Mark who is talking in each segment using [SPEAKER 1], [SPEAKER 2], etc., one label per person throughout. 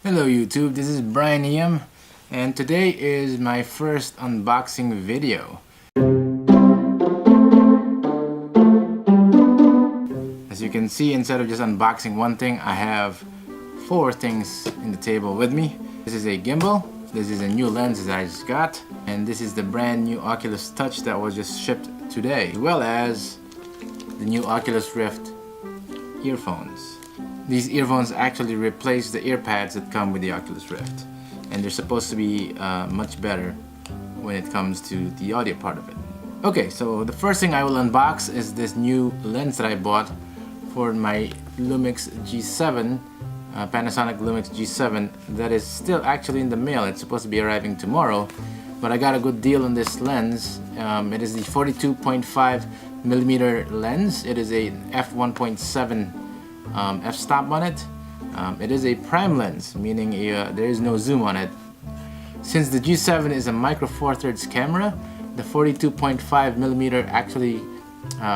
[SPEAKER 1] Hello YouTube, this is Brian Iam, and today is my first unboxing video. As you can see, instead of just unboxing one thing, I have 4 things in the table with me. This is a gimbal, this is a new lens that I just got, and this is the brand new Oculus Touch that was just shipped today, as well as the new Oculus Rift earphones. These earphones actually replace the ear pads that come with the Oculus Rift, and they're supposed to be much better when it comes to the audio part of it. Okay, so the first thing I will unbox is this new lens that I bought for my LUMIX G7, Panasonic LUMIX G7, that is still actually in the mail. It's supposed to be arriving tomorrow, but I got a good deal on this lens. It is the 42.5mm lens. It is a f1.7 f-stop on it. It is a prime lens, meaning there is no zoom on it. Since the G7 is a micro four thirds camera, the 42.5mm actually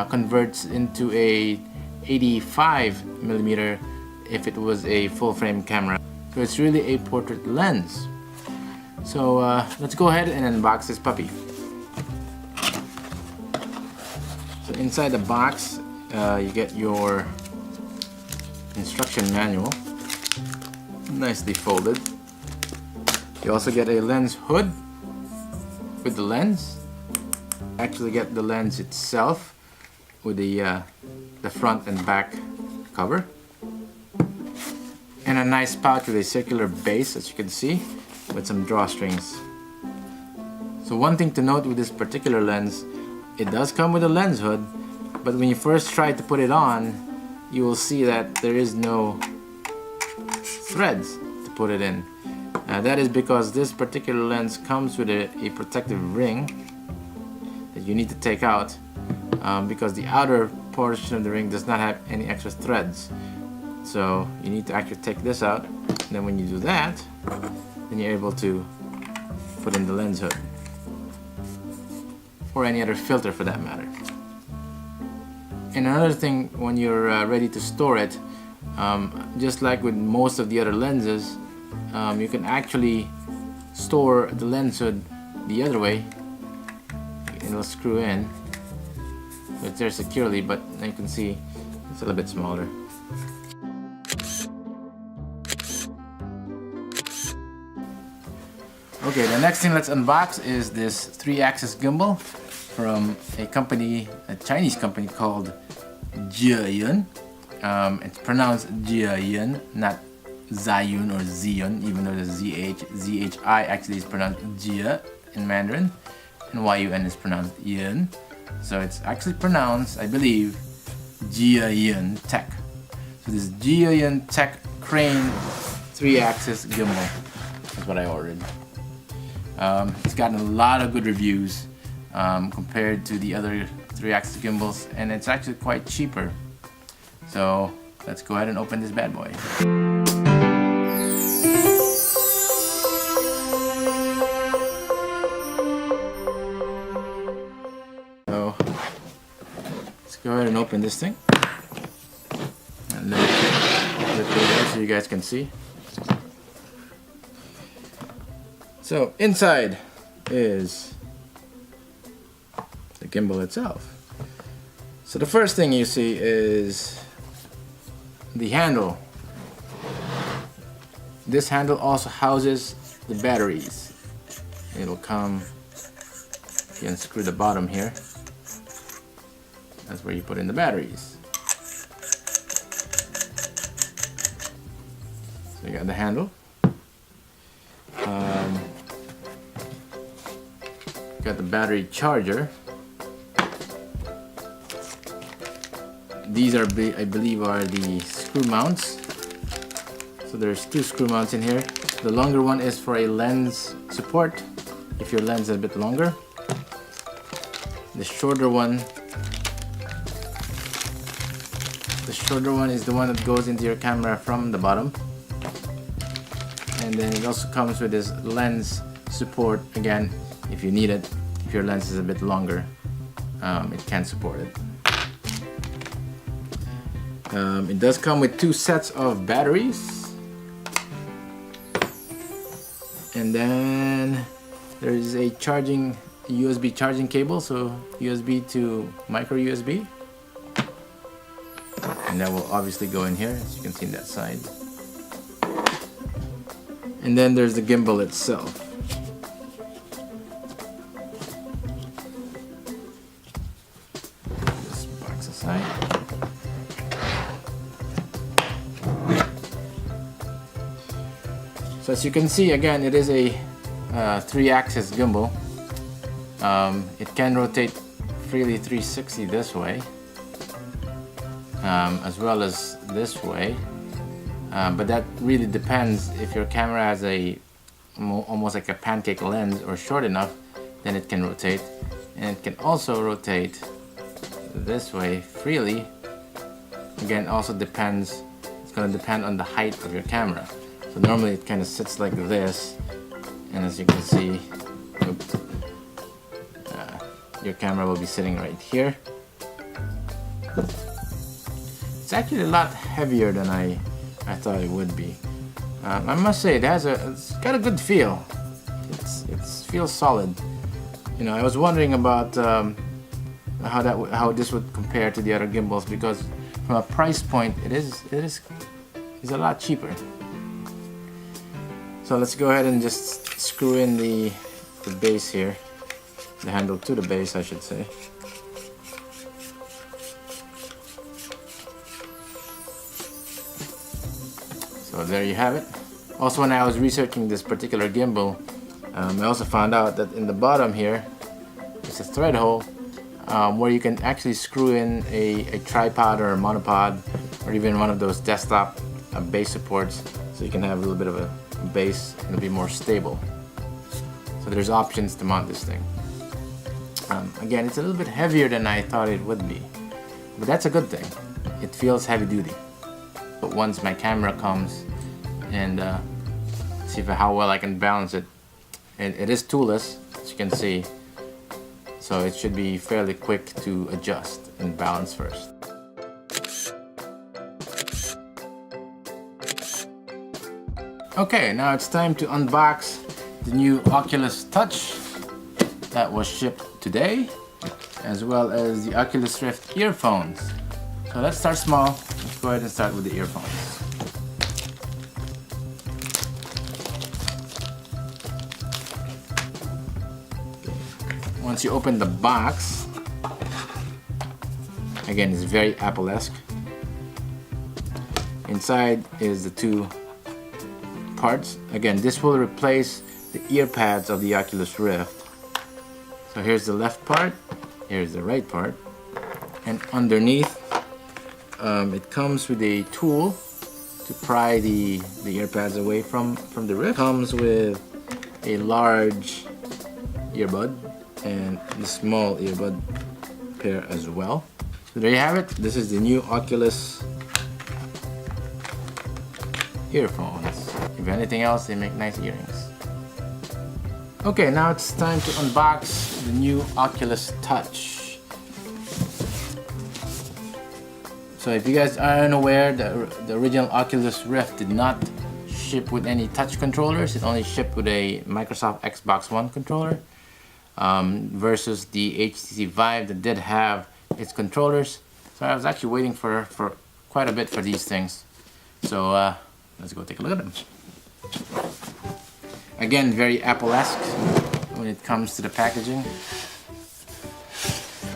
[SPEAKER 1] converts into a 85mm if it was a full frame camera. So it's really a portrait lens. So let's go ahead and unbox this puppy. So inside the box you get your instruction manual, nicely folded. You also get a lens hood with the lens. Actually get the lens itself with the front and back cover, and a nice pouch with a circular base, as you can see, with some drawstrings. So one thing to note with this particular lens, it does come with a lens hood, but when you first try to put it on, you will see that there is no threads to put it in. That is because this particular lens comes with a protective ring that you need to take out because the outer portion of the ring does not have any extra threads. So you need to actually take this out, and then when you do that, then you're able to put in the lens hood, or any other filter for that matter. And another thing, when you're ready to store it, just like with most of the other lenses, you can actually store the lens hood the other way. It'll screw in. It's there securely, but you can see it's a little bit smaller. Okay, the next thing let's unbox is this 3-axis gimbal from a company, a Chinese company called Zhiyun. It's pronounced Zhiyun, not Zhiyun or Zhiyun, even though the ZHI actually is pronounced Jia in Mandarin, and YUN is pronounced Yun. So it's actually pronounced, I believe, Zhiyun-tech. So this Zhiyun-tech Crane 3-axis gimbal is what I ordered. It's gotten a lot of good reviews compared to the other 3-axis gimbals, and it's actually quite cheaper. So let's go ahead and open this bad boy. So let's go ahead and open this thing, and then flip it over so you guys can see. So inside is the gimbal itself. So the first thing you see is the handle. This handle also houses the batteries. It'll come, you can screw the bottom here. That's where you put in the batteries. So you got the handle. Got the battery charger. These are, I believe, are the screw mounts. So there's 2 screw mounts in here. The longer one is for a lens support, if your lens is a bit longer. The shorter one is the one that goes into your camera from the bottom. And then it also comes with this lens support, again, if you need it. If your lens is a bit longer, it can support it. It does come with 2 sets of batteries. And then there is a USB charging cable, so USB to micro USB, and that will obviously go in here, as you can see on that side. And then there's the gimbal itself. This box aside. So as you can see, again, it is a 3-axis gimbal. It can rotate freely 360 this way, as well as this way, but that really depends. If your camera has almost like a pancake lens or short enough, then it can rotate, and it can also rotate this way freely. Again, also depends. It's going to depend on the height of your camera. So normally it kind of sits like this, and as you can see, your camera will be sitting right here. It's actually a lot heavier than I thought it would be. I must say it's got a good feel. It feels solid. You know, I was wondering about how this would compare to the other gimbals, because from a price point, it's a lot cheaper. So let's go ahead and just screw in the base here, the handle to the base, I should say. So there you have it. Also, when I was researching this particular gimbal, I also found out that in the bottom here is a thread hole where you can actually screw in a tripod or a monopod, or even one of those desktop base supports, so you can have a little bit of a base and be more stable. So there's options to mount this thing. Again, it's a little bit heavier than I thought it would be, but that's a good thing. It feels heavy duty. But once my camera comes and see how well I can balance it, it is toolless, as you can see, so it should be fairly quick to adjust and balance first. Okay, now it's time to unbox the new Oculus Touch that was shipped today, as well as the Oculus Rift earphones. So let's start small. Let's go ahead and start with the earphones. Once you open the box, again, it's very Apple-esque. Inside is the two parts. Again, this will replace the ear pads of the Oculus Rift. So here's the left part, here's the right part, and underneath it comes with a tool to pry the ear pads away from the Rift. It comes with a large earbud and the small earbud pair as well. So there you have it. This is the new Oculus earphones. If anything else, they make nice earrings. Okay, now it's time to unbox the new Oculus Touch. So if you guys are unaware, the original Oculus Rift did not ship with any touch controllers. It only shipped with a Microsoft Xbox One controller, versus the HTC Vive that did have its controllers. So I was actually waiting for quite a bit for these things. So let's go take a look at them. Again, very Apple-esque when it comes to the packaging.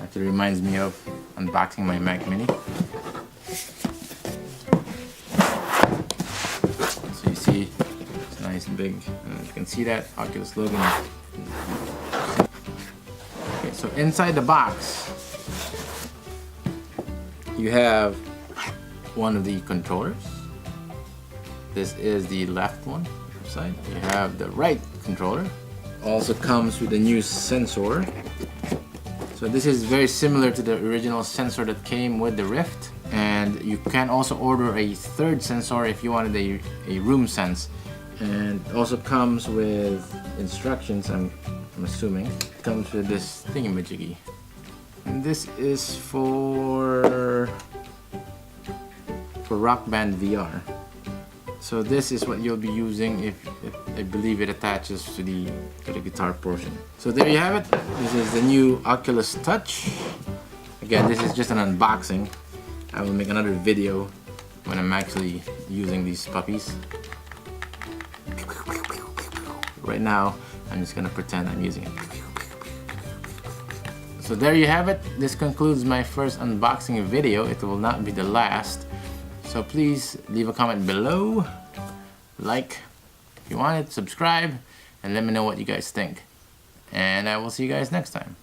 [SPEAKER 1] Actually reminds me of unboxing my Mac Mini. So you see, it's nice and big. And you can see that Oculus logo. Okay, so inside the box, you have one of the controllers. This is the left one. Side. You have the right controller. Also comes with a new sensor. So this is very similar to the original sensor that came with the Rift, and you can also order a third sensor if you wanted a room sense. And it also comes with instructions. I'm assuming it comes with this thingamajiggy, and this is for Rock Band VR. So this is what you'll be using if I believe it attaches to the guitar portion. So there you have it. This is the new Oculus Touch. Again, this is just an unboxing. I will make another video when I'm actually using these puppies. Right now, I'm just gonna pretend I'm using it. So there you have it. This concludes my first unboxing video. It will not be the last. So please leave a comment below, like if you want it, subscribe, and let me know what you guys think. And I will see you guys next time.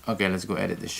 [SPEAKER 1] Okay, let's go edit this.